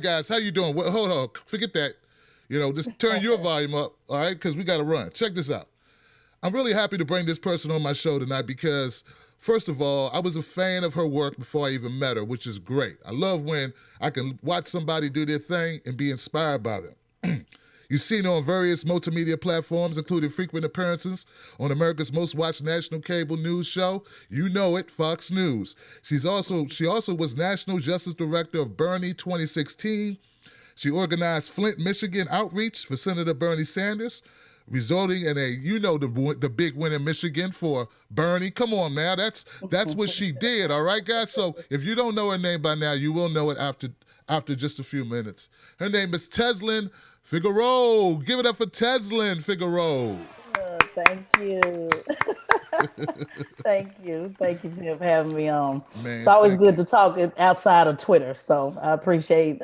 guys, how you doing? Well, hold on, forget that. Just turn your volume up, all right? Because we got to run. Check this out. I'm really happy to bring this person on my show tonight because, first of all, I was a fan of her work before I even met her, which is great. I love when I can watch somebody do their thing and be inspired by them. You've seen her on various multimedia platforms, including frequent appearances on America's most watched national cable news show. You know it, Fox News. She also was National Justice Director of Bernie 2016. She organized Flint, Michigan outreach for Senator Bernie Sanders, resulting in the big win in Michigan for Bernie. Come on now, that's what she did. All right, guys. So if you don't know her name by now, you will know it after just a few minutes. Her name is Tezlyn Figaro. Give it up for Tezlyn Figaro. Thank you. Thank you, Tim, for having me on. It's Man, always thank good you. to talk outside of Twitter. So I appreciate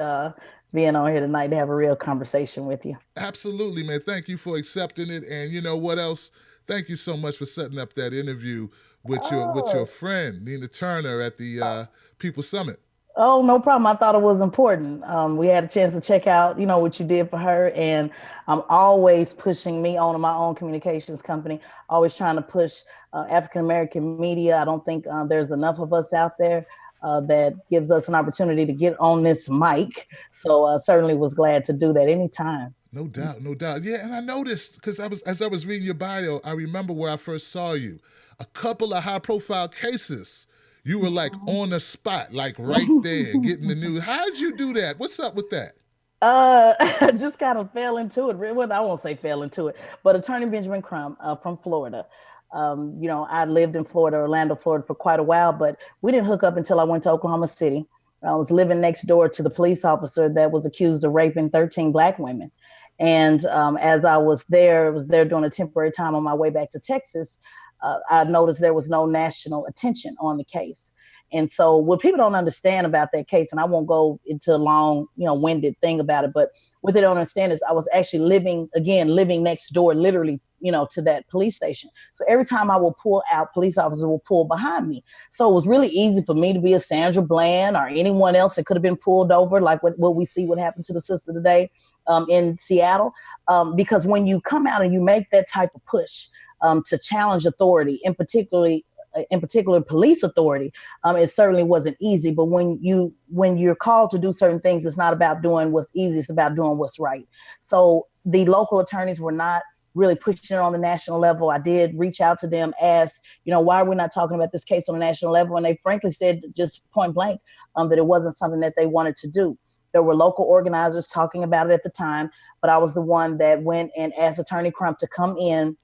being on here tonight to have a real conversation with you. Absolutely, man. Thank you for accepting it. And you know what else? Thank you so much for setting up that interview with your Oh, friend Nina Turner at the People Summit. oh, no problem. I thought it was important. We had a chance to check out, what you did for her, and I'm always pushing me on my own communications company. Always trying to push African American media. I don't think there's enough of us out there that gives us an opportunity to get on this mic. So certainly was glad to do that anytime. No doubt, no doubt. Yeah, and I noticed because as I was reading your bio, I remember where I first saw you. A couple of high profile cases. You were like on the spot, like right there, getting the news. How'd you do that? What's up with that? Just kind of fell into it. Well, I won't say fell into it, but Attorney Benjamin Crump from Florida. I lived in Florida, Orlando, Florida, for quite a while, but we didn't hook up until I went to Oklahoma City. I was living next door to the police officer that was accused of raping 13 Black women. And as I was there during a temporary time on my way back to Texas, I noticed there was no national attention on the case. And so what people don't understand about that case, and I won't go into a long, winded thing about it, but what they don't understand is I was actually living next door, literally, to that police station. So every time I will pull out, police officers will pull behind me. So it was really easy for me to be a Sandra Bland or anyone else that could have been pulled over, like what we see what happened to the sister today in Seattle. Because when you come out and you make that type of push to challenge authority, in particular police authority, it certainly wasn't easy. But when you're called to do certain things, it's not about doing what's easy, it's about doing what's right. So the local attorneys were not really pushing it on the national level. I did reach out to them, ask, why are we not talking about this case on the national level? And they frankly said just point blank that it wasn't something that they wanted to do. There were local organizers talking about it at the time, but I was the one that went and asked Attorney Crump to come in.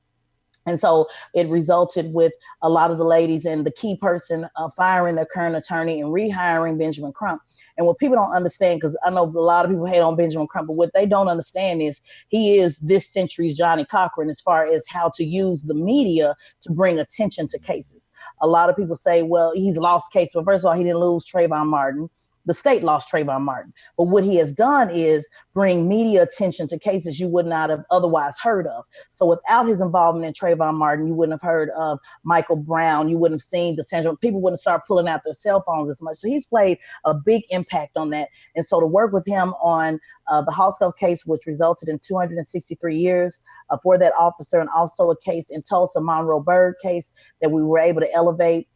And so it resulted with a lot of the ladies and the key person firing their current attorney and rehiring Benjamin Crump. And what people don't understand, because I know a lot of people hate on Benjamin Crump, but what they don't understand is he is this century's Johnny Cochran as far as how to use the media to bring attention to cases. A lot of people say, well, he's lost case. But first of all, he didn't lose Trayvon Martin. The state lost Trayvon Martin. But what he has done is bring media attention to cases you would not have otherwise heard of. So without his involvement in Trayvon Martin, you wouldn't have heard of Michael Brown. You wouldn't have seen the Sandra. People wouldn't start pulling out their cell phones as much. So he's played a big impact on that. And so to work with him on the Hoskuff case, which resulted in 263 years for that officer, and also a case in Tulsa, Monroe Berg case that we were able to elevate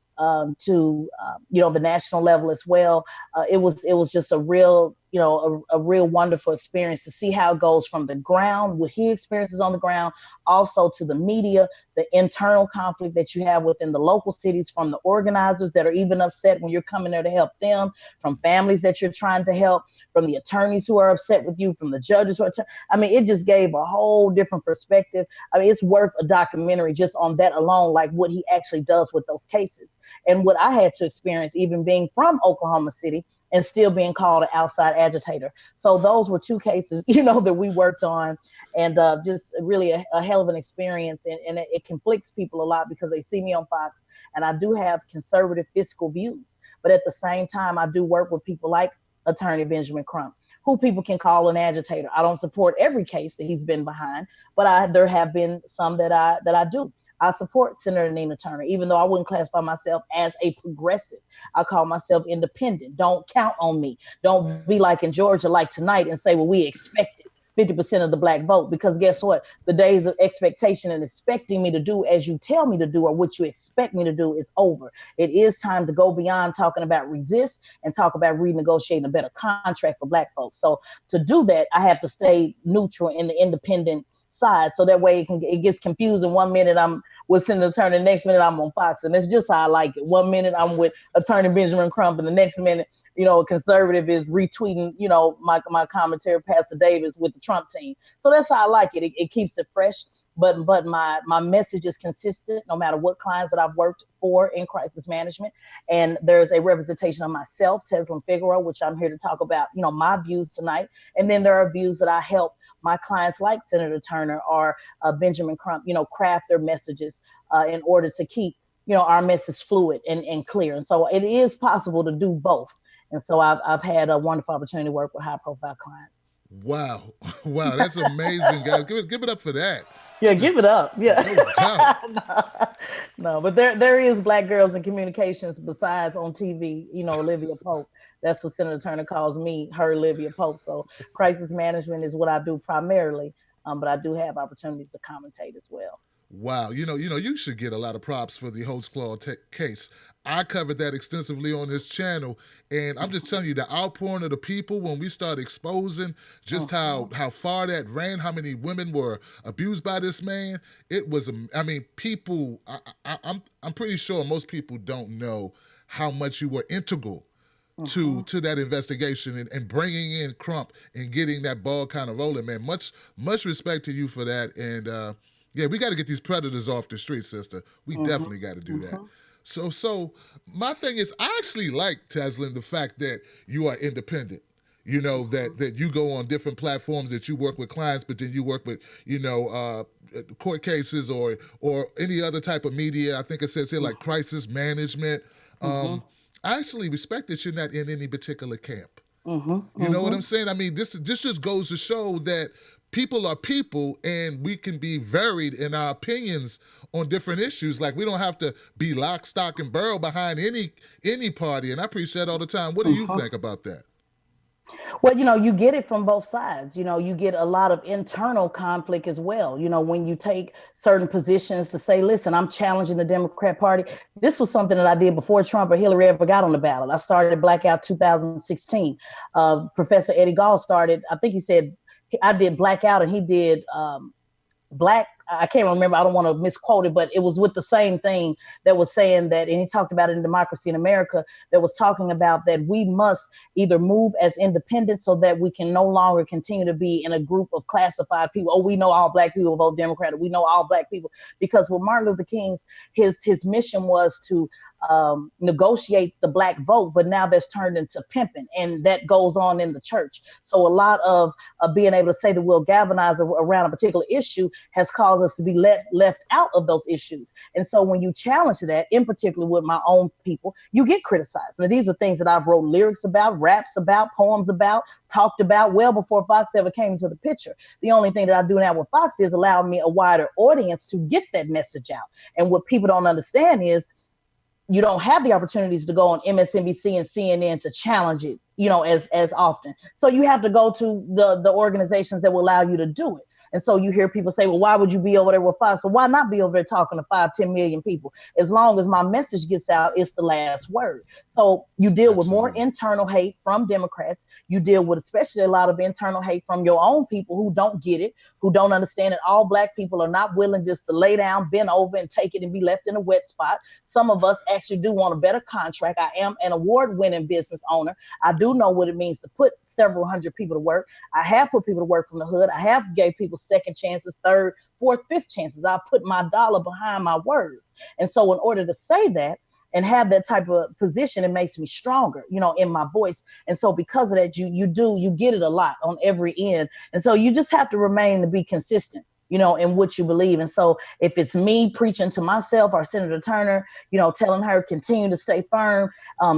to the national level as well. It was just a real a real wonderful experience to see how it goes from the ground, what he experiences on the ground, also to the media, the internal conflict that you have within the local cities, from the organizers that are even upset when you're coming there to help them, from families that you're trying to help, from the attorneys who are upset with you, from the judges who are. I mean, it just gave a whole different perspective. I mean, it's worth a documentary just on that alone, like what he actually does with those cases and what I had to experience, even being from Oklahoma City and still being called an outside agitator. So those were two cases, that we worked on, and just really a hell of an experience. And it conflicts people a lot because they see me on Fox, and I do have conservative fiscal views. But at the same time, I do work with people like Attorney Benjamin Crump, who people can call an agitator. I don't support every case that he's been behind, but there have been some that I do. I support Senator Nina Turner, even though I wouldn't classify myself as a progressive. I call myself independent. Don't count on me. Don't be like in Georgia, like tonight, and say, well, we expected 50% of the black vote, because guess what? The days of expectation and expecting me to do as you tell me to do or what you expect me to do is over. It is time to go beyond talking about resist and talk about renegotiating a better contract for black folks. So to do that, I have to stay neutral in the independent side, so that way it gets confusing. One minute I'm with Senator Turner, the next minute I'm on Fox, and that's just how I like it. One minute I'm with Attorney Benjamin Crump, and the next minute, a conservative is retweeting, my commentary, Pastor Davis, with the Trump team. So that's how I like it. It keeps it fresh. But my message is consistent no matter what clients that I've worked for in crisis management. And there's a representation of myself, Tezlyn Figaro, which I'm here to talk about, my views tonight. And then there are views that I help my clients like Senator Turner or Benjamin Crump, craft their messages in order to keep, our message fluid and clear. And so it is possible to do both. And so I've had a wonderful opportunity to work with high profile clients. Wow. Wow. That's amazing, guys. Give it up for that. Yeah, give it up. Yeah. No doubt. No, but there is Black girls in communications besides on TV, Olivia Pope. That's what Senator Turner calls me, her Olivia Pope. So crisis management is what I do primarily, but I do have opportunities to commentate as well. Wow, you should get a lot of props for the Holtz Claw case. I covered that extensively on this channel, and I'm just telling you, the outpouring of the people when we start exposing just how far that ran, how many women were abused by this man. It was, people. I'm pretty sure most people don't know how much you were integral to that investigation and bringing in Crump and getting that ball kind of rolling, man. Much respect to you for that, and. Yeah, we got to get these predators off the street, sister. We definitely got to do that. So my thing is, I actually like, Tezlyn, the fact that you are independent. That you go on different platforms, that you work with clients, but then you work with, court cases or any other type of media. I think it says here like crisis management. I actually respect that you're not in any particular camp. You know what I'm saying? I mean, this just goes to show that people are people, and we can be varied in our opinions on different issues. Like, we don't have to be lock, stock, and barrel behind any party. And I preach that all the time. What do you think about that? Well, you get it from both sides. You get a lot of internal conflict as well. When you take certain positions to say, listen, I'm challenging the Democrat Party. This was something that I did before Trump or Hillary ever got on the ballot. I started Blackout 2016. Professor Eddie Gall started, I think he said, I did Blackout and he did Black. I can't remember. I don't want to misquote it, but it was with the same thing that was saying that, and he talked about it in Democracy in America, that was talking about that we must either move as independents so that we can no longer continue to be in a group of classified people. Oh, we know all Black people vote Democrat. We know all Black people, because with Martin Luther King's, his mission was to negotiate the Black vote, but now that's turned into pimping, and that goes on in the church. So a lot of being able to say that we'll galvanize around a particular issue has caused us to be left out of those issues. And so when you challenge that, in particular with my own people, you get criticized. Now, these are things that I've wrote lyrics about, raps about, poems about, talked about well before Fox ever came into the picture. The only thing that I do now with Fox is allow me a wider audience to get that message out. And what people don't understand is you don't have the opportunities to go on MSNBC and CNN to challenge it, as often. So you have to go to the organizations that will allow you to do it. And so you hear people say, well, why would you be over there with Fox? Well, why not be over there talking to 5-10 million people? As long as my message gets out, it's the last word. So you deal with more internal hate from Democrats. You deal with especially a lot of internal hate from your own people who don't get it, who don't understand that all Black people are not willing just to lay down, bend over, and take it and be left in a wet spot. Some of us actually do want a better contract. I am an award-winning business owner. I do know what it means to put several hundred people to work. I have put people to work from the hood. I have gave people second chances, third, fourth, fifth chances. I put my dollar behind my words. And so in order to say that and have that type of position, it makes me stronger, in my voice. And so because of that, you get it a lot on every end. And so you just have to remain to be consistent. in what you believe. And so if it's me preaching to myself or Senator Turner, telling her continue to stay firm,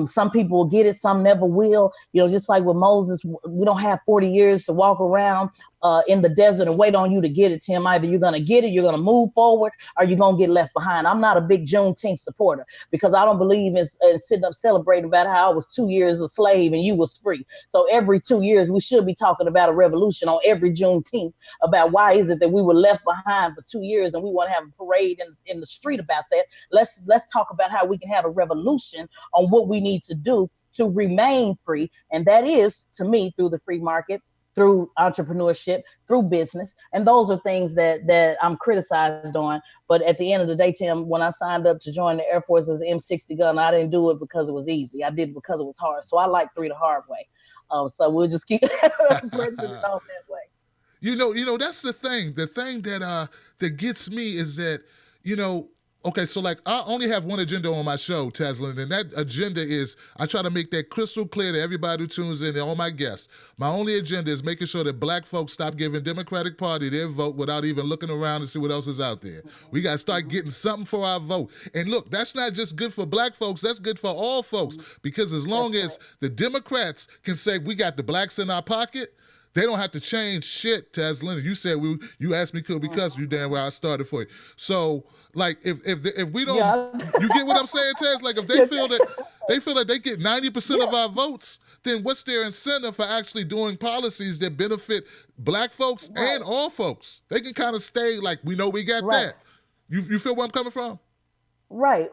some people will get it, some never will. Just like with Moses, we don't have 40 years to walk around in the desert and wait on you to get it, Tim. Either you're going to get it, you're going to move forward, or you're going to get left behind. I'm not a big Juneteenth supporter because I don't believe in sitting up celebrating about how I was 2 years a slave and you was free. So every 2 years, we should be talking about a revolution on every Juneteenth about why is it that we were left behind for 2 years and we want to have a parade in the street about that. Let's talk about how we can have a revolution on what we need to do to remain free. And that is, to me, through the free market, through entrepreneurship, through business. And those are things that I'm criticized on. But at the end of the day, Tim, when I signed up to join the Air Force as an M60 gun, I didn't do it because it was easy. I did it because it was hard. So I like 3 the hard way. So we'll just keep pressing it on that way. That's the thing. The thing that gets me is that, okay, so like I only have one agenda on my show, Tezlyn, and that agenda is I try to make that crystal clear to everybody who tunes in and all my guests. My only agenda is making sure that black folks stop giving Democratic Party their vote without even looking around to see what else is out there. We got to start getting something for our vote. And look, that's not just good for black folks, that's good for all folks, because as long as the Democrats can say we got the blacks in our pocket, they don't have to change shit, Tezlyn. You said you asked me could because you damn well I started for you. So like if we don't, you get what I'm saying, Tez? Like if they feel that they get 90% of our votes, then what's their incentive for actually doing policies that benefit black folks and all folks? They can kind of stay like we know we got that. You feel where I'm coming from? Right.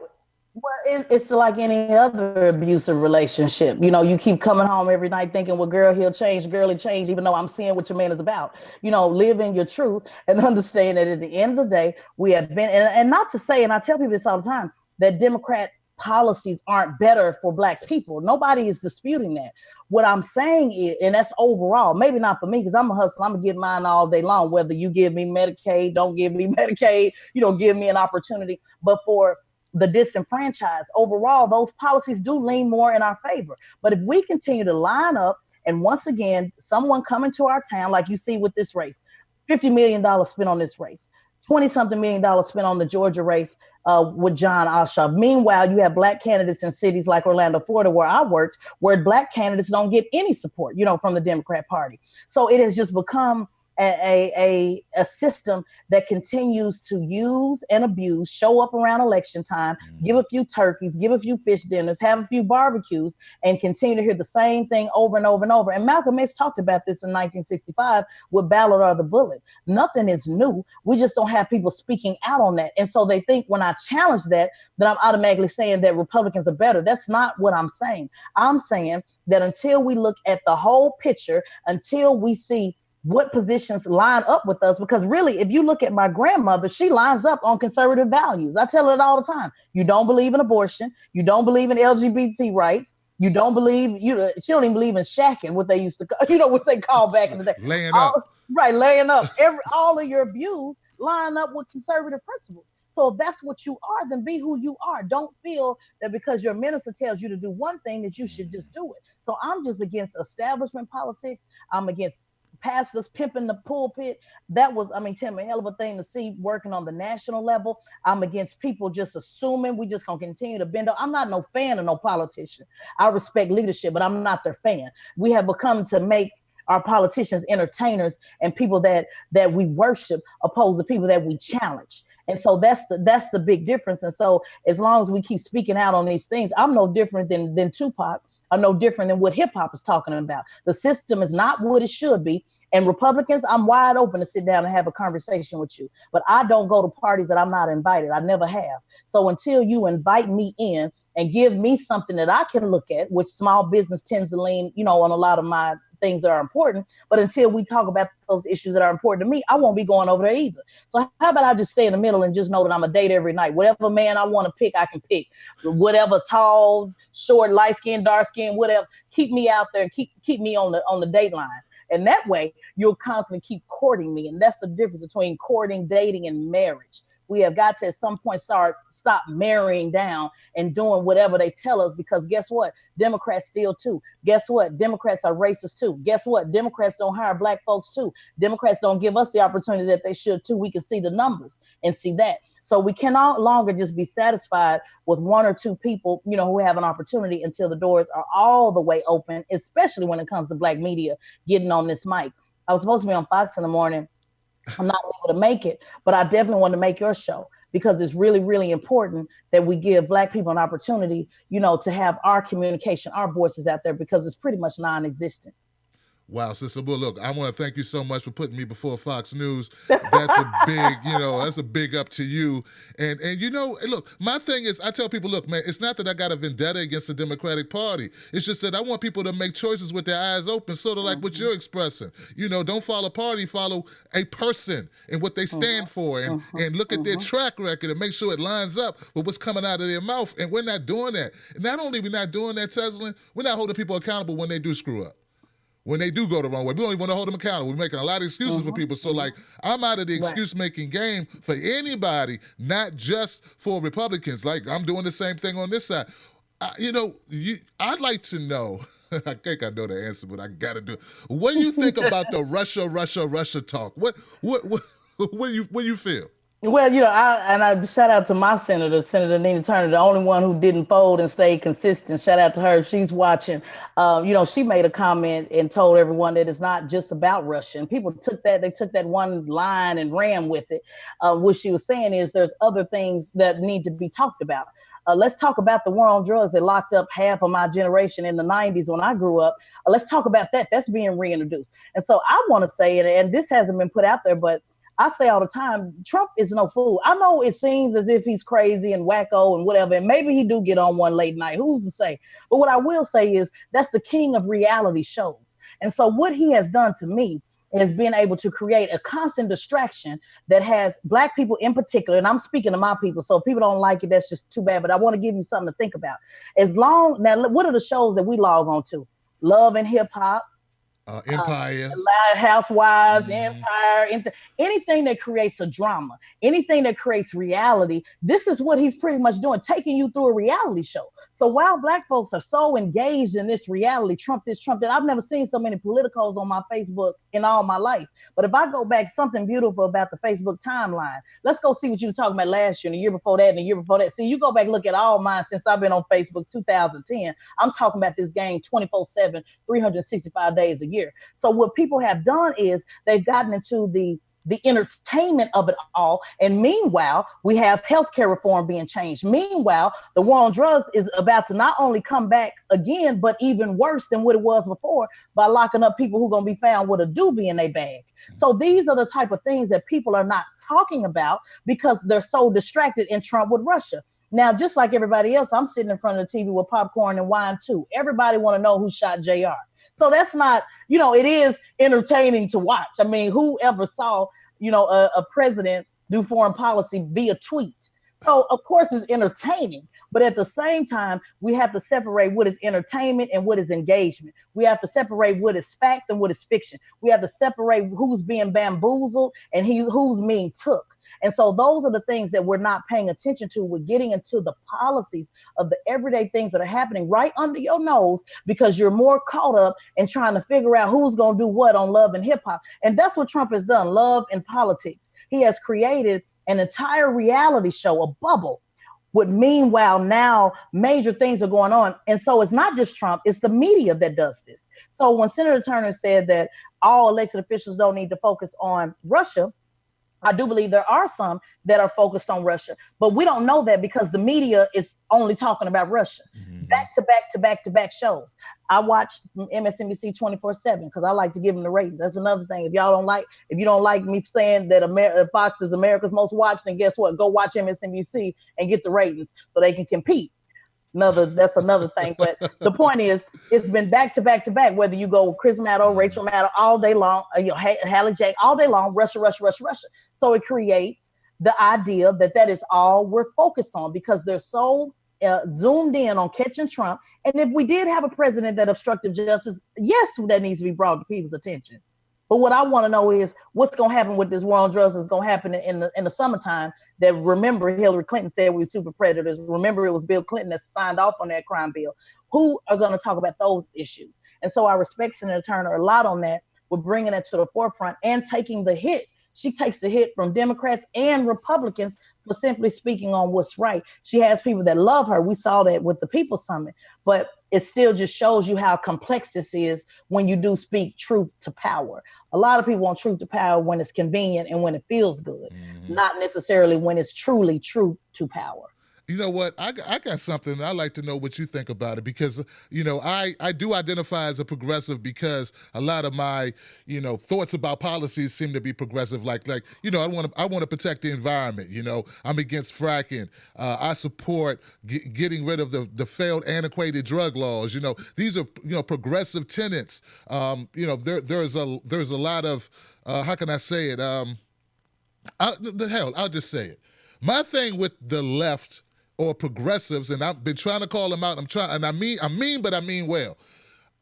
Well, it's like any other abusive relationship. You keep coming home every night thinking, well, girl, he'll change, even though I'm seeing what your man is about. Live in your truth and understand that at the end of the day, we have been, and not to say, and I tell people this all the time, that Democrat policies aren't better for black people. Nobody is disputing that. What I'm saying is, and that's overall, maybe not for me, because I'm a hustler, I'm gonna get mine all day long, whether you give me Medicaid, don't give me Medicaid, give me an opportunity, but for the disenfranchised. Overall, those policies do lean more in our favor. But if we continue to line up, and once again, someone coming to our town, like you see with this race, $50 million spent on this race, 20-something million dollars spent on the Georgia race with John Oshaw. Meanwhile, you have black candidates in cities like Orlando, Florida, where I worked, where black candidates don't get any support, from the Democrat Party. So it has just become a system that continues to use and abuse, show up around election time, give a few turkeys, give a few fish dinners, have a few barbecues, and continue to hear the same thing over and over and over. And Malcolm X talked about this in 1965 with Ballot or the Bullet. Nothing is new. We just don't have people speaking out on that. And so they think when I challenge that I'm automatically saying that Republicans are better. That's not what I'm saying. I'm saying that until we look at the whole picture, until we see what positions line up with us, because really, if you look at my grandmother, she lines up on conservative values. I tell her it all the time. You don't believe in abortion. You don't believe in LGBT rights. You don't believe, she don't even believe in shacking, what they used to, what they call back in the day. Laying up. Right, laying up. All of your views line up with conservative principles. So if that's what you are, then be who you are. Don't feel that because your minister tells you to do one thing that you should just do it. So I'm just against establishment politics. I'm against pastors pimping the pulpit. That was, Tim, a hell of a thing to see working on the national level. I'm against people just assuming we just gonna continue to bend up. I'm not no fan of no politician. I respect leadership, but I'm not their fan. We have become to make our politicians entertainers and people that we worship, opposed to people that we challenge. And so that's the big difference. And so as long as we keep speaking out on these things, I'm no different than Tupac. Are no different than what hip hop is talking about. The system is not what it should be. And Republicans, I'm wide open to sit down and have a conversation with you. But I don't go to parties that I'm not invited. I never have. So until you invite me in and give me something that I can look at, which small business tends to lean, on a lot of my things that are important. But until we talk about those issues that are important to me, I won't be going over there either. So how about I just stay in the middle and just know that I'm a date every night. Whatever man I want to pick, I can pick. Whatever tall, short, light skin, dark skin, whatever. Keep me out there and keep me on the date line. And that way you'll constantly keep courting me. And that's the difference between courting, dating, and marriage. We have got to at some point stop marrying down and doing whatever they tell us, because guess what? Democrats steal too. Guess what? Democrats are racist too. Guess what? Democrats don't hire black folks too. Democrats don't give us the opportunity that they should too. We can see the numbers and see that. So we can no longer just be satisfied with one or two people, who have an opportunity, until the doors are all the way open, especially when it comes to black media getting on this mic. I was supposed to be on Fox in the morning. I'm not able to make it, but I definitely want to make your show, because it's really, really important that we give black people an opportunity, to have our communication, our voices out there, because it's pretty much non-existent. Wow, Sister Bull, look, I want to thank you so much for putting me before Fox News. That's a big, that's a big up to you. And look, my thing is, I tell people, look, man, it's not that I got a vendetta against the Democratic Party. It's just that I want people to make choices with their eyes open, sort of like what you're expressing. Don't follow a party, follow a person and what they stand for, and look at their track record and make sure it lines up with what's coming out of their mouth. And we're not doing that. And not only are we not doing that, Tezlyn, we're not holding people accountable when they do screw up. When they do go the wrong way. We don't even want to hold them accountable. We're making a lot of excuses for people. So, I'm out of the excuse-making game for anybody, not just for Republicans. Like, I'm doing the same thing on this side. I'd like to know, I think I know the answer, but I got to do it. What do you think about the Russia talk? What do you feel? Well, I shout out to my Senator Nina Turner, the only one who didn't fold and stayed consistent. Shout out to her if she's watching. She made a comment and told everyone that it's not just about Russia. And people took that one line and ran with it. What she was saying is there's other things that need to be talked about. Let's talk about the war on drugs that locked up half of my generation in the 90s when I grew up. Let's talk about that. That's being reintroduced. And so I want to say, and this hasn't been put out there, but I say all the time, Trump is no fool. I know it seems as if he's crazy and wacko and whatever, and maybe he do get on one late night. Who's to say? But what I will say is that's the king of reality shows. And so what he has done to me is being able to create a constant distraction that has black people in particular, and I'm speaking to my people, so if people don't like it, that's just too bad, but I want to give you something to think about. Now, what are the shows that we log on to? Love and Hip Hop, Empire, Housewives, Empire, anything that creates a drama, anything that creates reality. This is what he's pretty much doing, taking you through a reality show. So while black folks are so engaged in this reality, Trump this, Trump that, I've never seen so many politicals on my Facebook in all my life. But if I go back, something beautiful about the Facebook timeline. Let's go see what you were talking about last year and the year before that and the year before that. See, you go back, look at all mine since I've been on Facebook 2010. I'm talking about this game 24/7, 365 days a year. So what people have done is they've gotten into the entertainment of it all. And meanwhile, we have healthcare reform being changed. Meanwhile, the war on drugs is about to not only come back again, but even worse than what it was before by locking up people who are going to be found with a doobie in their bag. So these are the type of things that people are not talking about because they're so distracted in Trump with Russia. Now, just like everybody else, I'm sitting in front of the TV with popcorn and wine too. Everybody want to know who shot JR. So that's not, it is entertaining to watch. I mean, who ever saw, a president do foreign policy via tweet? So of course it's entertaining, but at the same time, we have to separate what is entertainment and what is engagement. We have to separate what is facts and what is fiction. We have to separate who's being bamboozled and who's being took. And so those are the things that we're not paying attention to. We're getting into the policies of the everyday things that are happening right under your nose because you're more caught up in trying to figure out who's going to do what on Love and Hip Hop. And that's what Trump has done, love and politics. He has created an entire reality show, a bubble, with meanwhile now major things are going on. And so it's not just Trump, it's the media that does this. So when Senator Turner said that all elected officials don't need to focus on Russia, I do believe there are some that are focused on Russia, but we don't know that because the media is only talking about Russia. Back to back to back to back shows. I watched MSNBC 24/7 because I like to give them the ratings. That's another thing. If you don't like me saying that Fox is America's most watched, then guess what? Go watch MSNBC and get the ratings so they can compete. That's another thing. But the point is, it's been back to back to back, whether you go with Chris Maddow, Rachel Maddow all day long, Hallie Jake all day long, Russia, Russia, Russia, Russia. So it creates the idea that is all we're focused on because they're so zoomed in on catching Trump. And if we did have a president that obstructed justice, yes, that needs to be brought to people's attention. But what I want to know is what's going to happen with this war on drugs is going to happen in the summertime. That, remember, Hillary Clinton said we were super predators. Remember, it was Bill Clinton that signed off on that crime bill. Who are going to talk about those issues? And so I respect Senator Turner a lot on that, with bringing it to the forefront and taking the hit. She takes the hit from Democrats and Republicans for simply speaking on what's right. She has people that love her. We saw that with the People's Summit, but it still just shows you how complex this is when you do speak truth to power. A lot of people want truth to power when it's convenient and when it feels good, not necessarily when it's truly truth to power. You know what? I got something. I'd like to know what you think about it because, I do identify as a progressive because a lot of my, thoughts about policies seem to be progressive. I want to protect the environment. I'm against fracking. I support getting rid of the failed antiquated drug laws. These are, progressive tenets. There's a lot of, how can I say it? I'll just say it. My thing with the left or progressives, and I've been trying to call them out. I mean, but I mean well.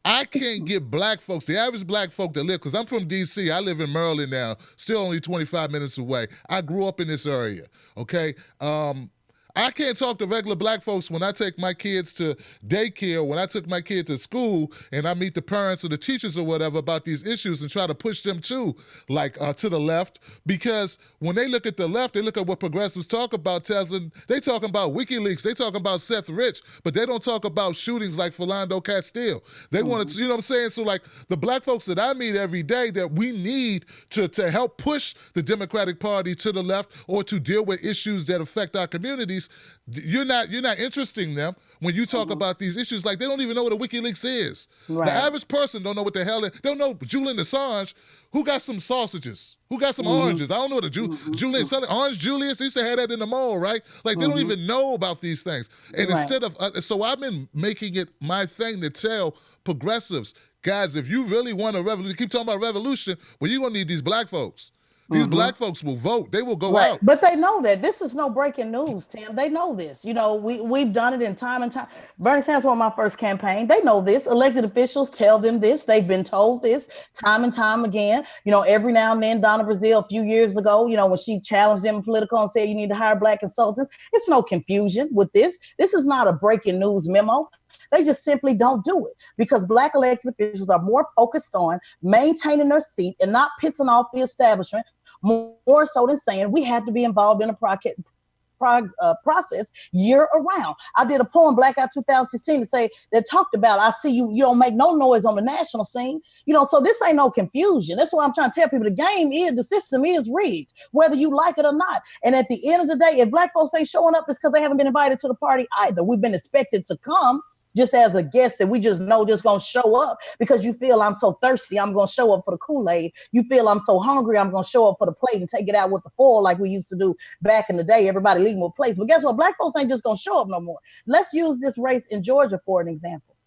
I can't get black folks, the average black folk that live, because I'm from D.C., I live in Maryland now, still only 25 minutes away. I grew up in this area, okay? I can't talk to regular black folks when I take my kids to daycare, when I took my kid to school, and I meet the parents or the teachers or whatever about these issues and try to push them to the left. Because when they look at the left, they look at what progressives talk about, Tezlyn. They talking about WikiLeaks, they talking about Seth Rich, but they don't talk about shootings like Philando Castile. They want to, you know what I'm saying? So the black folks that I meet every day that we need to help push the Democratic Party to the left or to deal with issues that affect our communities, you're not interesting them when you talk about these issues. Like, they don't even know what a WikiLeaks is. Right. The average person don't know what the hell they don't know. Julian Assange, who got some sausages, who got some oranges. I don't know what Julian Orange Julius. They used to have that in the mall, right? Like, they don't even know about these things. And instead of so I've been making it my thing to tell progressives, guys, if you really want a revolution, keep talking about revolution, well, you're gonna need these black folks. These black folks will vote. They will go out. But they know that. This is no breaking news, Tim. They know this. We've done it in time and time. Bernie Sanders won my first campaign. They know this. Elected officials tell them this. They've been told this time and time again. Every now and then, Donna Brazile, a few years ago, when she challenged them in Politico and said you need to hire black consultants, it's no confusion with this. This is not a breaking news memo. They just simply don't do it because black elected officials are more focused on maintaining their seat and not pissing off the establishment, more so than saying we have to be involved in a process year around. I did a poem, Blackout 2016, that talked about, I see you don't make no noise on the national scene. So this ain't no confusion. That's why I'm trying to tell people the system is rigged, whether you like it or not. And at the end of the day, if black folks ain't showing up, it's because they haven't been invited to the party either. We've been expected to come just as a guest that we just know just gonna show up because you feel I'm so thirsty, I'm gonna show up for the Kool-Aid. You feel I'm so hungry, I'm gonna show up for the plate and take it out with the foil like we used to do back in the day. Everybody leaving with plates. But guess what? Black folks ain't just gonna show up no more. Let's use this race in Georgia for an example.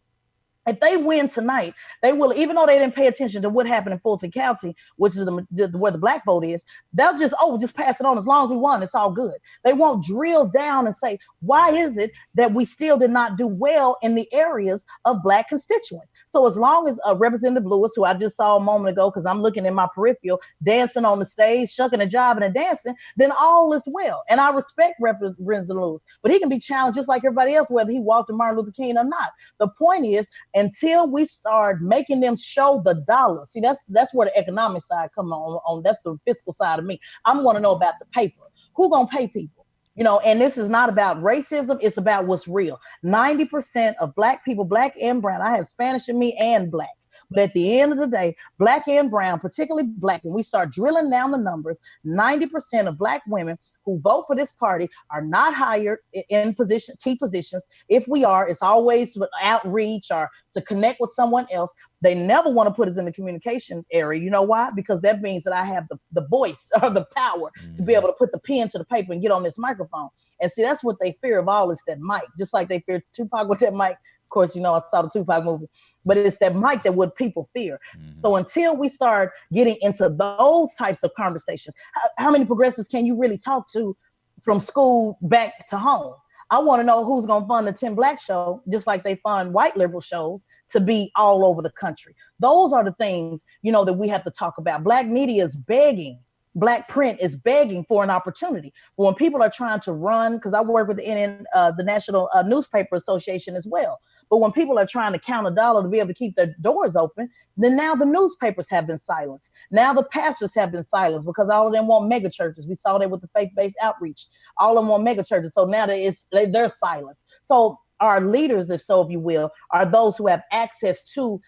If they win tonight, they will, even though they didn't pay attention to what happened in Fulton County, which is where the black vote is, they'll just pass it on. As long as we won, it's all good. They won't drill down and say, why is it that we still did not do well in the areas of black constituents? So as long as Representative Lewis, who I just saw a moment ago, because I'm looking in my peripheral, dancing on the stage, shucking and jiving and dancing, then all is well. And I respect Representative Lewis, but he can be challenged just like everybody else, whether he walked in Martin Luther King or not. The point is, until we start making them show the dollar. See, that's where the economic side comes on. That's the fiscal side of me. I'm going to know about the paper. Who going to pay people? And this is not about racism. It's about what's real. 90% of black people, black and brown, I have Spanish in me and black. But at the end of the day, black and brown, particularly black, when we start drilling down the numbers, 90% of black women who vote for this party are not hired in key positions. If we are, it's always with outreach or to connect with someone else. They never want to put us in the communication area. You know why? Because that means that I have the voice or the power to be able to put the pen to the paper and get on this microphone. And see, that's what they fear of all, is that mic. Just like they fear Tupac with that mic. Of course, I saw the Tupac movie, but it's that mic that what people fear. So until we start getting into those types of conversations, how many progressives can you really talk to from school back to home? I want to know who's going to fund the Tim Black show, just like they fund white liberal shows to be all over the country. Those are the things, that we have to talk about. Black media is begging. Black print is begging for an opportunity. But when people are trying to run, because I work with the National Newspaper Association as well. But when people are trying to count a dollar to be able to keep their doors open, then now the newspapers have been silenced. Now the pastors have been silenced because all of them want mega churches. We saw that with the faith-based outreach. All of them want mega churches. So now they're silenced. So our leaders, if you will, are those who have access to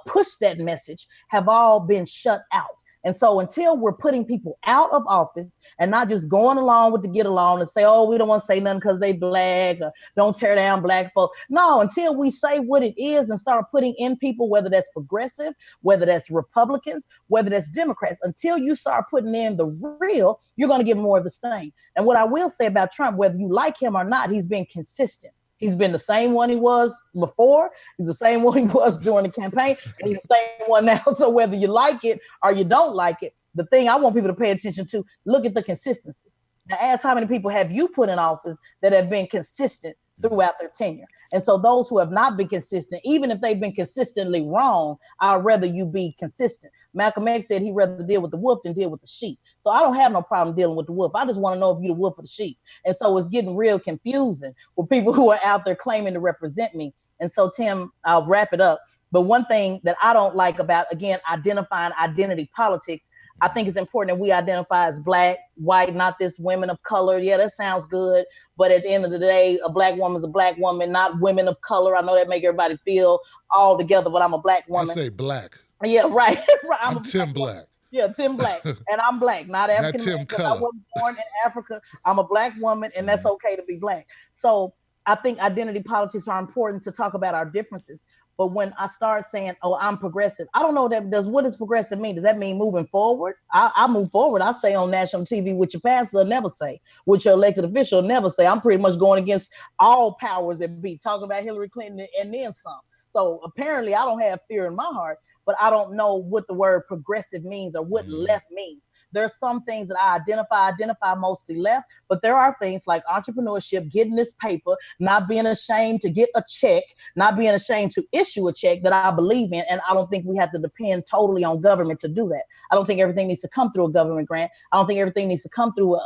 push that message, have all been shut out. And so until we're putting people out of office and not just going along with the get along and say, oh, we don't want to say nothing because they black, or don't tear down black folk. No, until we say what it is and start putting in people, whether that's progressive, whether that's Republicans, whether that's Democrats, until you start putting in the real, you're going to get more of the same. And what I will say about Trump, whether you like him or not, he's been consistent. He's been the same one he was before. He's the same one he was during the campaign. And he's the same one now. So whether you like it or you don't like it, the thing I want people to pay attention to, look at the consistency. Now ask how many people have you put in office that have been consistent throughout their tenure. And so those who have not been consistent, even if they've been consistently wrong, I'd rather you be consistent. Malcolm X said he'd rather deal with the wolf than deal with the sheep. So I don't have no problem dealing with the wolf. I just want to know if you're the wolf or the sheep. And so it's getting real confusing with people who are out there claiming to represent me. And so, Tim, I'll wrap it up. But one thing that I don't like about, again, identifying identity politics, I think it's important that we identify as black, white, not this women of color. Yeah, that sounds good. But at the end of the day, a black woman's a black woman, not women of color. I know that make everybody feel all together, but I'm a black woman. I say black. Yeah, right. I'm Tim Black. Yeah, Tim Black. And I'm black, not African American. I wasn't born in Africa. I'm a black woman, and that's okay to be black. So I think identity politics are important to talk about our differences. But when I start saying, oh, I'm progressive, I don't know what does progressive mean? Does that mean moving forward? I move forward. I say on national TV, what your pastor will never say, what your elected official will never say. I'm pretty much going against all powers that be, talking about Hillary Clinton and then some. So apparently I don't have fear in my heart, but I don't know what the word progressive means or what left means. There's some things that I identify mostly left, but there are things like entrepreneurship, getting this paper, not being ashamed to get a check, not being ashamed to issue a check that I believe in. And I don't think we have to depend totally on government to do that. I don't think everything needs to come through a government grant. I don't think everything needs to come through,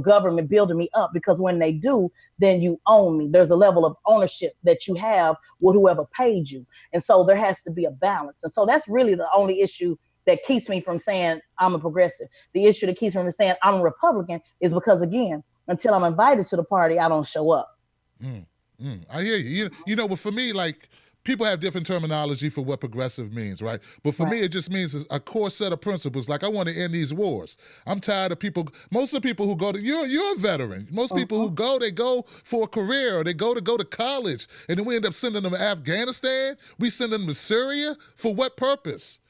government building me up, because when they do, then you own me. There's a level of ownership that you have with whoever paid you. And so there has to be a balance. And so that's really the only issue that keeps me from saying I'm a progressive. The issue that keeps me from saying I'm a Republican is because, again, until I'm invited to the party, I don't show up. I hear you. But for me, like, people have different terminology for what progressive means, right? But for me, it just means a core set of principles. Like, I want to end these wars. I'm tired of people. Most of the people who go to, you're a veteran. Most people who go, they go for a career, or they go to college, and then we end up sending them to Afghanistan. We send them to Syria. For what purpose?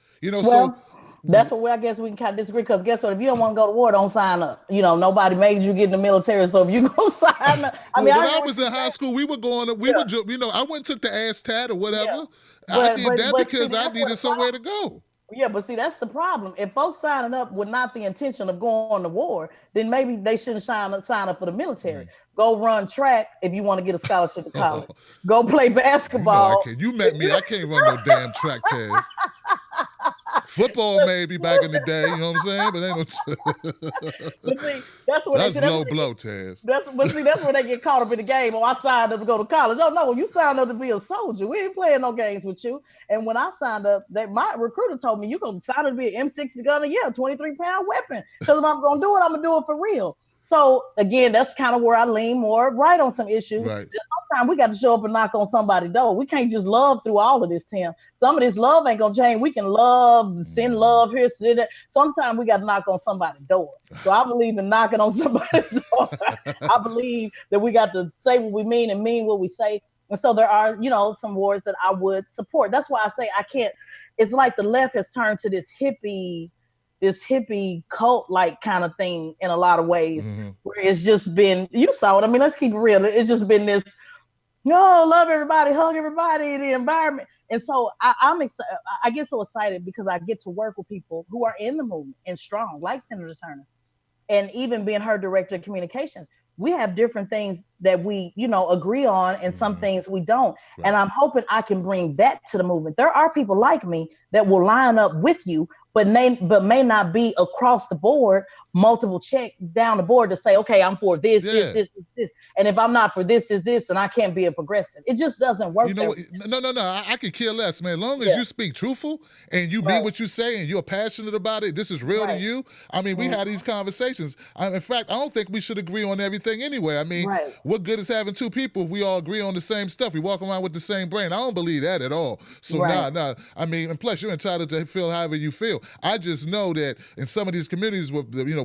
That's what I guess we can kind of disagree, because guess what? If you don't want to go to war, don't sign up. Nobody made you get in the military, so if you go sign up, when I was in high school, we were going. I went and took the ASTAT or whatever. Yeah. I did that because I needed somewhere to go. Yeah, but see, that's the problem. If folks signing up with not the intention of going to war, then maybe they shouldn't sign up for the military. Go run track if you want to get a scholarship to college. Go play basketball. You met me. I can't run no damn track, Ted. Football maybe back in the day, you know what I'm saying? But ain't but see, that's low blow, Taz. That's where they get caught up in the game. Oh, I signed up to go to college. Oh no, you signed up to be a soldier. We ain't playing no games with you. And when I signed up, my recruiter told me, you gonna sign up to be an M60 gun a year, 23-pound weapon. Because if I'm gonna do it, I'm gonna do it for real. So again, that's kind of where I lean more right on some issues. Right. Sometimes we got to show up and knock on somebody's door. We can't just love through all of this, Tim. Some of this love ain't gonna change. We can send love here, send that. Sometimes we got to knock on somebody's door. So I believe in knocking on somebody's door. I believe that we got to say what we mean and mean what we say. And so there are, some wars that I would support. That's why I say I can't. It's like the left has turned to this hippie cult like kind of thing in a lot of ways, where it's just been, you saw it. I mean, let's keep it real. It's just been this, love everybody, hug everybody, the environment. And so I'm excited. I get so excited because I get to work with people who are in the movement and strong, like Senator Turner, and even being her director of communications. we have different things that we, agree on, and some Hmm. things we don't. And Right. I'm hoping I can bring that to the movement. There are people like me that will line up with you, but may not be across the board, multiple check down the board to say, okay, I'm for this, this, Yeah. this, this. And if I'm not for this, then I can't be a progressive. It just doesn't You work know that what? way. No, no, no. I could care less, man. As long as Yeah, you speak truthful and you mean right, what you say and you're passionate about it, this is real to right, you. I mean, we mhm, had these conversations. In fact, I don't think we should agree on everything anyway. I mean, right, what good is having two people if we all agree on the same stuff? We walk around with the same brain. I don't believe that at all. So, right. nah, nah. I mean, and plus, you're entitled to feel however you feel. I just know that in some of these communities where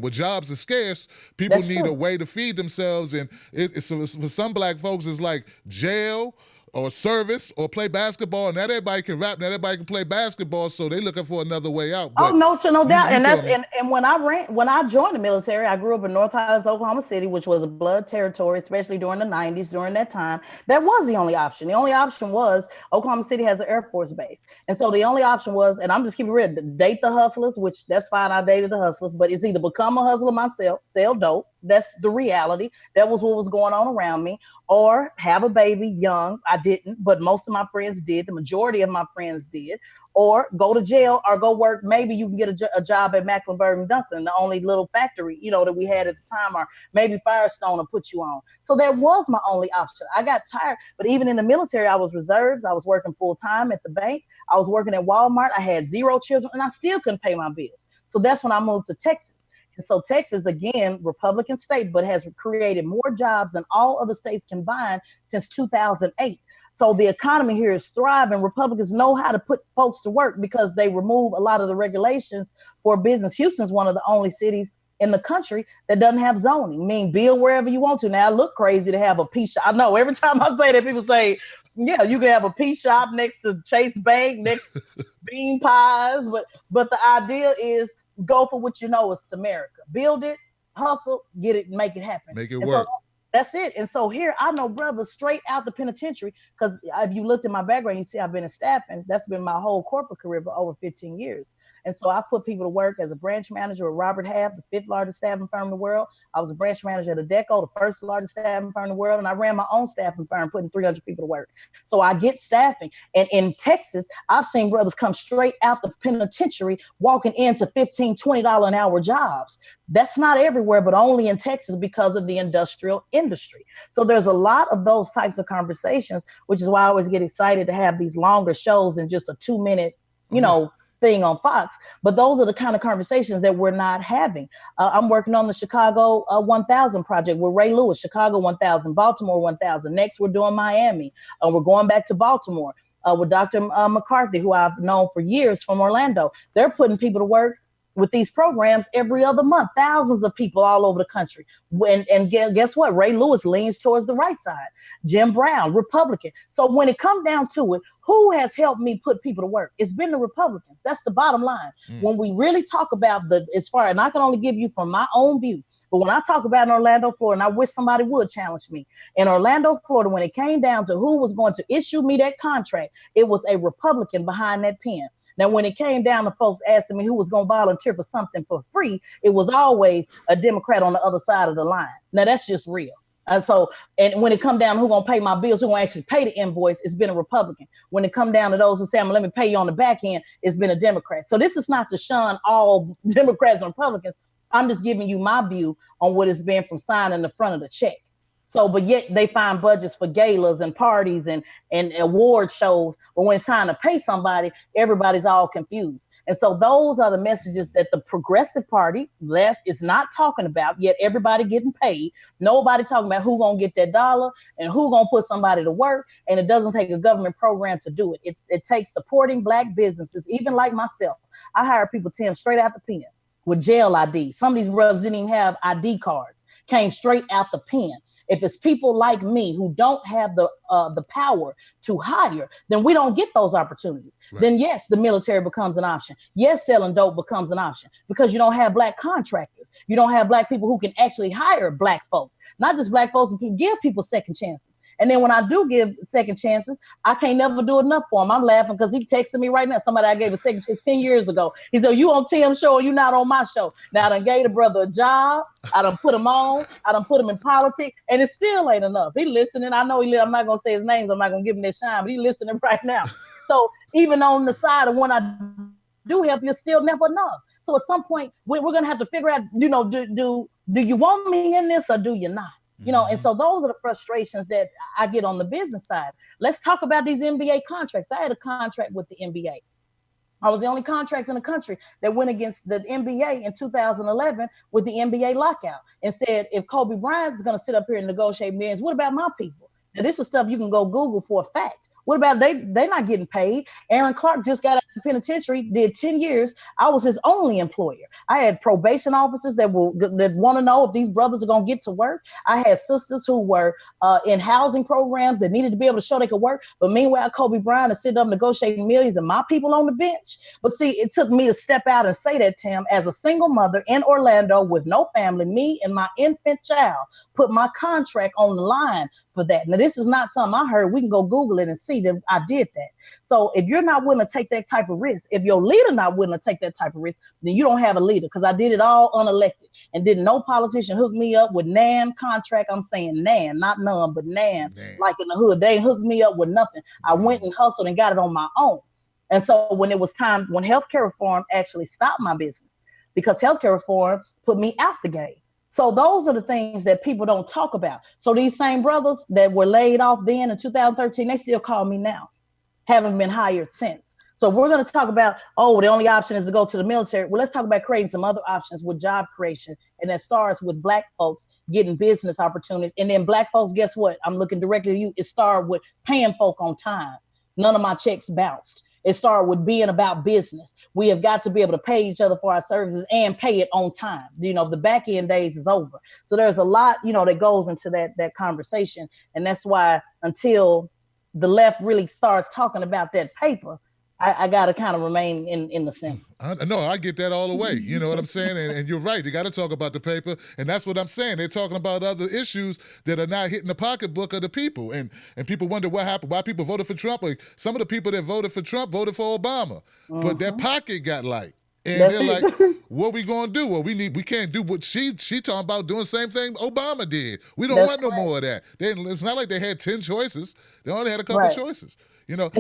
jobs are scarce, people That's need a true. way to feed themselves. And for some black folks, it's like jail or service or play basketball. Now everybody can rap. Now everybody can play basketball. So they looking for another way out. Oh, But no you doubt. you And feel that's me? and when I joined the military, I grew up in North Highlands, Oklahoma City, which was a blood territory, especially during the 90s. During that time, that was the only option. The only option was Oklahoma City has an Air Force base. And so the only option was, and I'm just keeping it real, date the hustlers, which that's fine. I dated the hustlers, but it's either become a hustler myself, sell dope. That's the reality. That was what was going on around me, or have a baby young. I didn't, but most of my friends did. The majority of my friends did, or go to jail, or go work. Maybe you can get a job at Mecklenburg and Duncan, the only little factory, that we had at the time, or maybe Firestone will put you on. So that was my only option. I got tired, but even in the military, I was reserves. I was working full time at the bank. I was working at Walmart. I had 0 children, and I still couldn't pay my bills. So that's when I moved to Texas. And so Texas, again, Republican state, but has created more jobs than all other states combined since 2008. So the economy here is thriving. Republicans know how to put folks to work because they remove a lot of the regulations for business. Houston's one of the only cities in the country that doesn't have zoning. I mean, build wherever you want to. Now, it look crazy to have a pea shop. I know every time I say that, people say, yeah, you can have a pea shop next to Chase Bank, next to bean pies. But the idea is go for what you know is America. Build it, hustle, get it, make it happen. Make it And so work. that's it. And so here I know brothers straight out the penitentiary, because if you looked at my background, you see I've been in staffing. That's been my whole corporate career for over 15 years. And so I put people to work as a branch manager at Robert Half, the fifth largest staffing firm in the world. I was a branch manager at Adecco, the first largest staffing firm in the world. And I ran my own staffing firm, putting 300 people to work. So I get staffing. And in Texas, I've seen brothers come straight out the penitentiary walking into $15, $20 an hour jobs. That's not everywhere, but only in Texas because of the industrial industry. So there's a lot of those types of conversations, which is why I always get excited to have these longer shows than just a 2 minute, Oh you yeah. know, thing on Fox. But those are the kind of conversations that we're not having. I'm working on the Chicago 1000 project with Ray Lewis, Chicago 1000, Baltimore 1000. Next, we're doing Miami. We're going back to Baltimore with Dr. McCarthy, who I've known for years from Orlando. They're putting people to work with these programs every other month, thousands of people all over the country. And guess what? Ray Lewis leans towards the right side. Jim Brown, Republican. So when it comes down to it, who has helped me put people to work? It's been the Republicans. That's the bottom line. Mm. When we really talk about and I can only give you from my own view, but when I talk about in Orlando, Florida, and I wish somebody would challenge me, in Orlando, Florida, when it came down to who was going to issue me that contract, it was a Republican behind that pen. Now, when it came down to folks asking me who was going to volunteer for something for free, it was always a Democrat on the other side of the line. Now, that's just real. And when it come down to who gonna pay my bills, who gonna actually pay the invoice, it's been a Republican. When it come down to those who say, let me pay you on the back end, it's been a Democrat. So this is not to shun all Democrats and Republicans. I'm just giving you my view on what it's been from signing the front of the check. So, but yet they find budgets for galas and parties and award shows. But when it's time to pay somebody, everybody's all confused. And so those are the messages that the Progressive Party left is not talking about, yet everybody getting paid. Nobody talking about who going to get that dollar and who going to put somebody to work. And it doesn't take a government program to do it. It takes supporting Black businesses, even like myself. I hire people 10 straight out the pen with jail ID. Some of these brothers didn't even have ID cards, came straight out the pen. If it's people like me who don't have the the power to hire, then we don't get those opportunities. Right. Then yes, the military becomes an option. Yes, selling dope becomes an option because you don't have black contractors. You don't have black people who can actually hire black folks, not just black folks who can give people second chances. And then when I do give second chances, I can't never do enough for him. I'm laughing because he texted me right now. Somebody I gave a second chance 10 years ago. He said, you on Tim's show or you not on my show? Now I done gave the brother a job. I done put him on. I done put him in politics. And it still ain't enough. He listening. I know I'm not going to say his names. I'm not going to give him that shine, but he listening right now. So even on the side of when I do help, you're still never enough. So at some point, we're going to have to figure out, do you want me in this or do you not? And so those are the frustrations that I get on the business side. Let's talk about these NBA contracts. I had a contract with the NBA. I was the only contract in the country that went against the NBA in 2011 with the NBA lockout and said, if Kobe Bryant is going to sit up here and negotiate millions, what about my people? Now, this is stuff you can go Google for a fact. What about they're not getting paid? Aaron Clark just got out of the penitentiary, did 10 years. I was his only employer. I had probation officers that want to know if these brothers are going to get to work. I had sisters who were in housing programs that needed to be able to show they could work. But meanwhile, Kobe Bryant is sitting up negotiating millions and my people on the bench. But see, it took me to step out and say that, Tim, as a single mother in Orlando with no family, me and my infant child put my contract on the line for that. Now, this is not something I heard. We can go Google it and see that I did that. So if you're not willing to take that type of risk, if your leader not willing to take that type of risk, then you don't have a leader, because I did it all unelected and didn't no politician hook me up with NAN contract. I'm saying NAN, not none, but NAN, like in the hood. They ain't hooked me up with nothing. I went and hustled and got it on my own. And so when it was time, when healthcare reform actually stopped my business, because healthcare reform put me out the game. So those are the things that people don't talk about. So these same brothers that were laid off then in 2013, they still call me now, haven't been hired since. So we're going to talk about, the only option is to go to the military. Well, let's talk about creating some other options with job creation. And that starts with black folks getting business opportunities. And then black folks, guess what? I'm looking directly to you. It started with paying folk on time. None of my checks bounced. It started with being about business. We have got to be able to pay each other for our services and pay it on time. The back end days is over. So there's a lot, that goes into that conversation. And that's why until the left really starts talking about that paper, I got to kind of remain in the center. No, I get that all the way. You know what I'm saying? And you're right. You got to talk about the paper. And that's what I'm saying. They're talking about other issues that are not hitting the pocketbook of the people. And people wonder what happened, why people voted for Trump. Like, some of the people that voted for Trump voted for Obama. But their pocket got light. And they're like, what we going to do? Well, we can't do what she talking about, doing the same thing Obama did. We don't want no more of that. It's not like they had 10 choices. They only had a couple choices.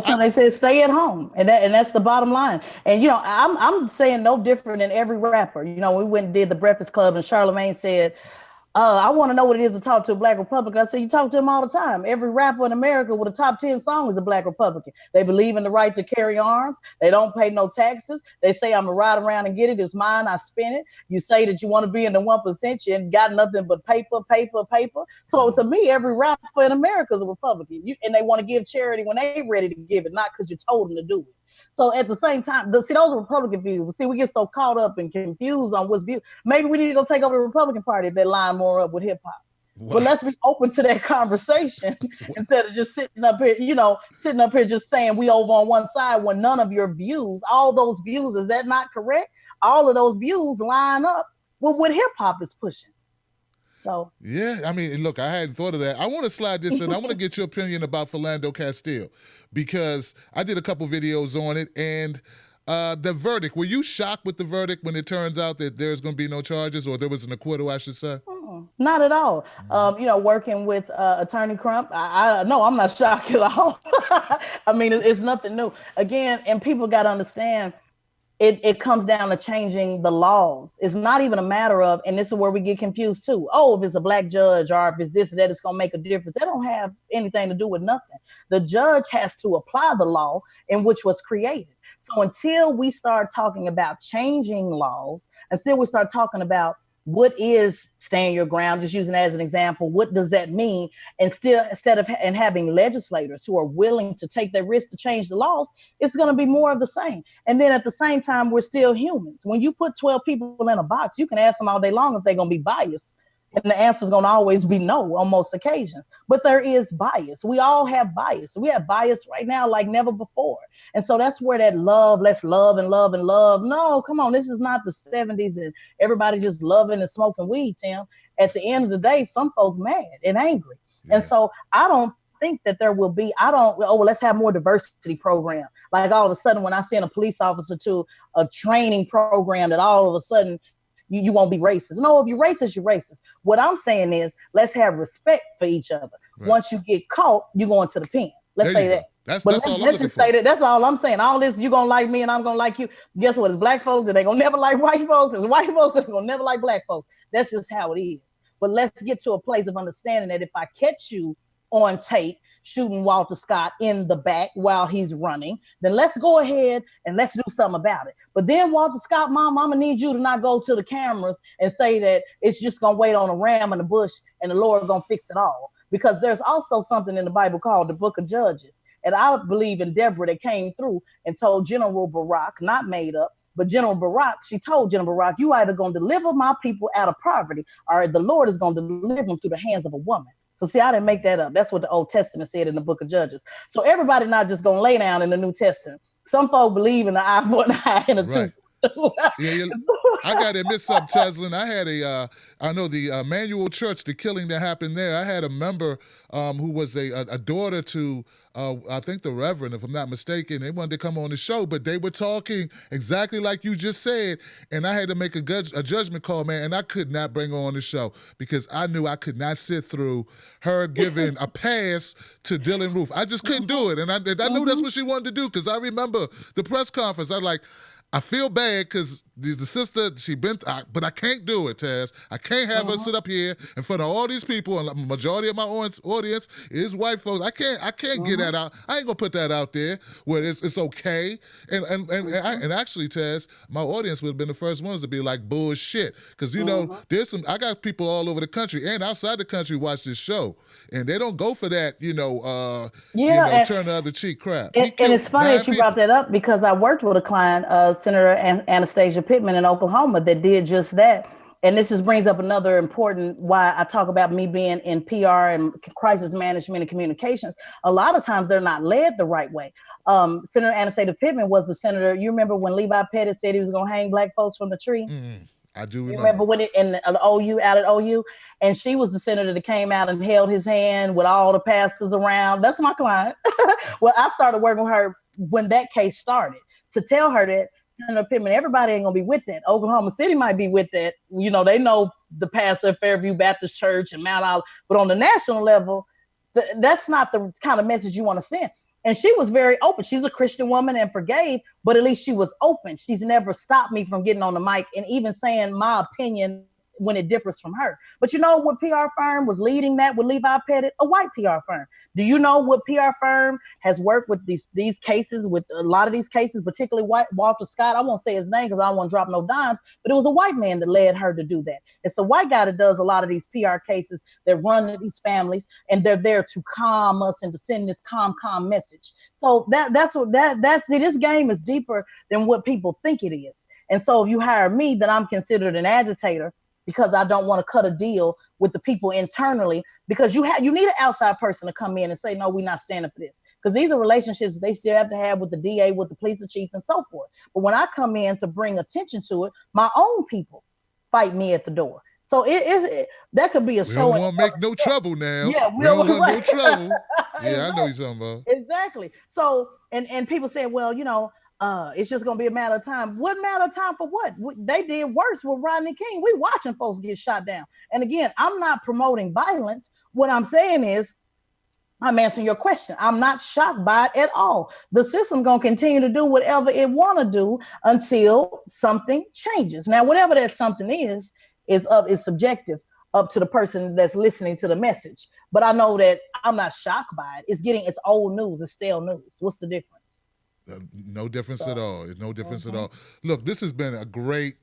So they said stay at home, and that's the bottom line. And I'm saying no different than every rapper. We went and did the Breakfast Club, and Charlamagne said, I want to know what it is to talk to a black Republican. I said, you talk to them all the time. Every rapper in America with a top 10 song is a black Republican. They believe in the right to carry arms. They don't pay no taxes. They say, I'm going to ride around and get it. It's mine. I spend it. You say that you want to be in the 1%. You ain't got nothing but paper. So to me, every rapper in America is a Republican. And they want to give charity when they ready to give it, not because you told them to do it. So at the same time, those are Republican views. See, we get so caught up and confused on what's view. Maybe we need to go take over the Republican Party if they line more up with hip hop. Wow. But let's be open to that conversation instead of just sitting up here just saying we over on one side when none of your views, all those views, is that not correct? All of those views line up with what hip hop is pushing. So yeah, I mean, look, I hadn't thought of that. I want to slide this in. I want to get your opinion about Philando Castile, because I did a couple videos on it, and the verdict. Were you shocked with the verdict when it turns out that there's going to be no charges, or there was an acquittal, I should say? Not at all. Working with Attorney Crump, no, I'm not shocked at all. I mean, it's nothing new. Again, and people got to understand, it comes down to changing the laws. It's not even a matter of, and this is where we get confused too. Oh, if it's a black judge or if it's this or that, it's going to make a difference. That don't have anything to do with nothing. The judge has to apply the law in which was created. So until we start talking about changing laws, until we start talking about what is stand your ground, just using it as an example, what does that mean? And still, instead of having legislators who are willing to take that risk to change the laws, it's going to be more of the same. And then at the same time, we're still humans. When you put 12 people in a box, you can ask them all day long if they're going to be biased. And the answer is going to always be no on most occasions. But there is bias. We all have bias. We have bias right now like never before. And so that's where that love, let's love and love and love. No, come on. This is not the 70s and everybody just loving and smoking weed, Tim. At the end of the day, some folks mad and angry. Yeah. And so I don't think that there will be, well, let's have more diversity program. Like all of a sudden, when I send a police officer to a training program, that all of a sudden you won't be racist. No, if you're racist, you're racist. What I'm saying is let's have respect for each other. Right. Once you get caught, you're going to the pen. Let's say that. That's all I'm looking for. Say that. That's all I'm saying. All this, you're going to like me and I'm going to like you. Guess what? It's black folks and they're going to never like white folks. It's white folks and they're going to never like black folks. That's just how it is. But let's get to a place of understanding that if I catch you on tape shooting Walter Scott in the back while he's running, then let's go ahead and let's do something about it. But then Walter Scott, Mom, I'm gonna need you to not go to the cameras and say that it's just gonna wait on a ram in the bush and the Lord gonna fix it all. Because there's also something in the Bible called the Book of Judges. And I believe in Deborah that came through and told General Barak, not made up, but General Barak, she told General Barak, you either gonna deliver my people out of poverty or the Lord is gonna deliver them through the hands of a woman. So see, I didn't make that up. That's what the Old Testament said in the Book of Judges. So everybody not just gonna lay down in the New Testament. Some folk believe in the eye for an eye and a tooth. Yeah, I got to admit something, Tezlyn. I had I know the Manual Church, the killing that happened there. I had a member who was a daughter to, I think the Reverend, if I'm not mistaken. They wanted to come on the show, but they were talking exactly like you just said, and I had to make a judgment call, man, and I could not bring her on the show because I knew I could not sit through her giving a pass to Dylan Roof. I just couldn't do it, and I knew that's what she wanted to do because I remember the press conference. I was like, I feel bad because the sister, but I can't do it, Taz. I can't have her sit up here in front of all these people, and the majority of my audience is white folks. I can't get that out. I ain't gonna put that out there where it's okay. And actually, Taz, my audience would have been the first ones to be like bullshit, because you know I got people all over the country and outside the country watch this show, and they don't go for that, turn the other cheek crap. And it's funny that you brought that up because I worked with a client, Senator Anastasia Pittman in Oklahoma, that did just that. And this just brings up another important why I talk about me being in PR and crisis management and communications. A lot of times they're not led the right way. Senator Anastasia Pittman was the senator. You remember when Levi Pettit said he was going to hang black folks from the tree? Mm-hmm. I do remember. You remember when it in the OU, out at OU, and she was the senator that came out and held his hand with all the pastors around. That's my client. Well, I started working with her when that case started to tell her that, Senator Pittman, everybody ain't gonna be with that. Oklahoma City might be with that. You know, they know the pastor of Fairview Baptist Church and Mount Olive, but on the national level, that's not the kind of message you want to send. And she was very open. She's a Christian woman and forgave, but at least she was open. She's never stopped me from getting on the mic and even saying my opinion when it differs from her. But you know what PR firm was leading that with Levi Pettit? A white PR firm. Do you know what PR firm has worked with these cases, with a lot of these cases, particularly Walter Scott? I won't say his name because I don't want to drop no dimes, but it was a white man that led her to do that. It's a white guy that does a lot of these PR cases that run these families, and they're there to calm us and to send this calm message. So that's it. This game is deeper than what people think it is. And so if you hire me, then I'm considered an agitator, because I don't want to cut a deal with the people internally, because you need an outside person to come in and say, no, we're not standing for this. Because these are relationships they still have to have with the DA, with the police chief, and so forth. But when I come in to bring attention to it, my own people fight me at the door. So that could be a show. We don't want to make no trouble now. Yeah, we don't want no trouble. Yeah, I know you're talking about. Exactly. So, and people say, well, it's just going to be a matter of time. What matter of time for what? They did worse with Rodney King. We watching folks get shot down. And again, I'm not promoting violence. What I'm saying is, I'm answering your question. I'm not shocked by it at all. The system going to continue to do whatever it want to do until something changes. Now, whatever that something is subjective, up to the person that's listening to the message. But I know that I'm not shocked by it. It's old news. It's stale news. What's the difference? No difference at all. It's no difference at all. Look, this has been a great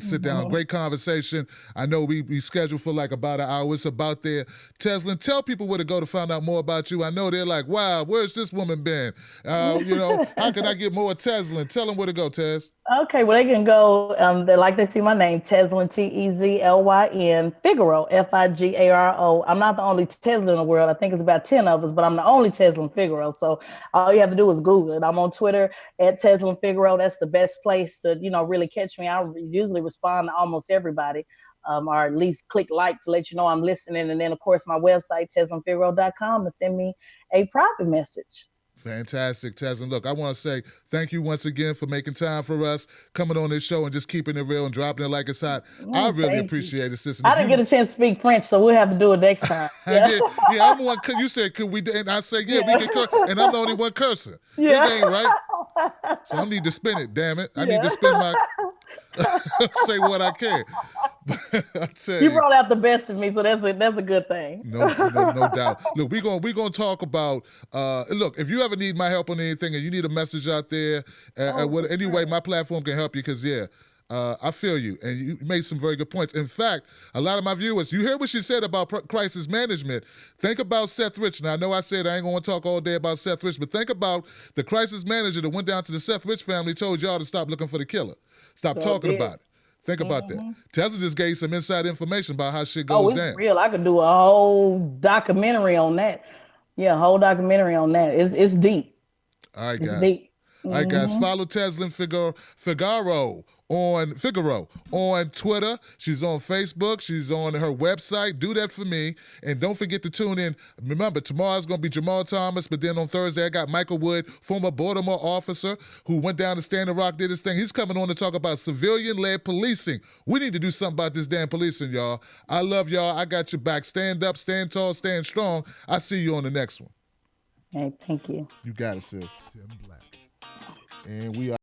sit down, great conversation. I know we scheduled for like about an hour. It's about there. Tezlyn, tell people where to go to find out more about you. I know they're like, wow, where's this woman been? How can I get more Tezlyn? Tell them where to go, Tez. Okay, well they can go. They like they see my name, Tezlyn, Tezlyn, Figaro, Figaro. I'm not the only Tezlyn in the world. I think it's about 10 of us, but I'm the only Tezlyn Figaro. So all you have to do is Google it. I'm on Twitter at Tezlyn Figaro. That's the best place to really catch me. I usually respond to almost everybody, or at least click like to let you know I'm listening. And then of course my website TezlynFigaro.com to send me a private message. Fantastic, Tezlyn. Look, I want to say thank you once again for making time for us, coming on this show and just keeping it real and dropping it like it's hot. I really Thank you. appreciate it, sis. And I if didn't get you, a chance to speak French, so we'll have to do it next time. Yeah. yeah, yeah, I'm the one. You said, could we? And I say, yeah, we Yeah. can curse. And I'm the only one cursing. It Yeah. ain't right. So I need to spin it. Damn it! I need to Yeah. spin my say what I can. But I tell You you, brought out the best of me, so that's a good thing. no doubt. Look, we gonna talk about. Look, if you ever need my help on anything and you need a message out there, Oh, for anyway, sure. my platform can help you because yeah. I feel you, and you made some very good points. In fact, a lot of my viewers, you hear what she said about crisis management. Think about Seth Rich. Now, I know I said I ain't going to talk all day about Seth Rich, but think about the crisis manager that went down to the Seth Rich family, told y'all to stop looking for the killer, stop So talking did. about it. Think about that. Hmm. Tesla just gave some inside information about how shit Oh, goes it's down. real. I could do a whole documentary on that. Yeah, a whole documentary on that. It's deep. All right, It's guys. deep. All right, guys. Hmm. Follow Tezlyn Figaro on Twitter. She's on Facebook. She's on her website. Do that for me. And don't forget to tune in. Remember, tomorrow's going to be Jamal Thomas, but then on Thursday, I got Michael Wood, former Baltimore officer who went down to Standing Rock, did his thing. He's coming on to talk about civilian-led policing. We need to do something about this damn policing, y'all. I love y'all. I got your back. Stand up, stand tall, stand strong. I see you on the next one. Hey, thank you. You got it, sis. Tim Black. And we are.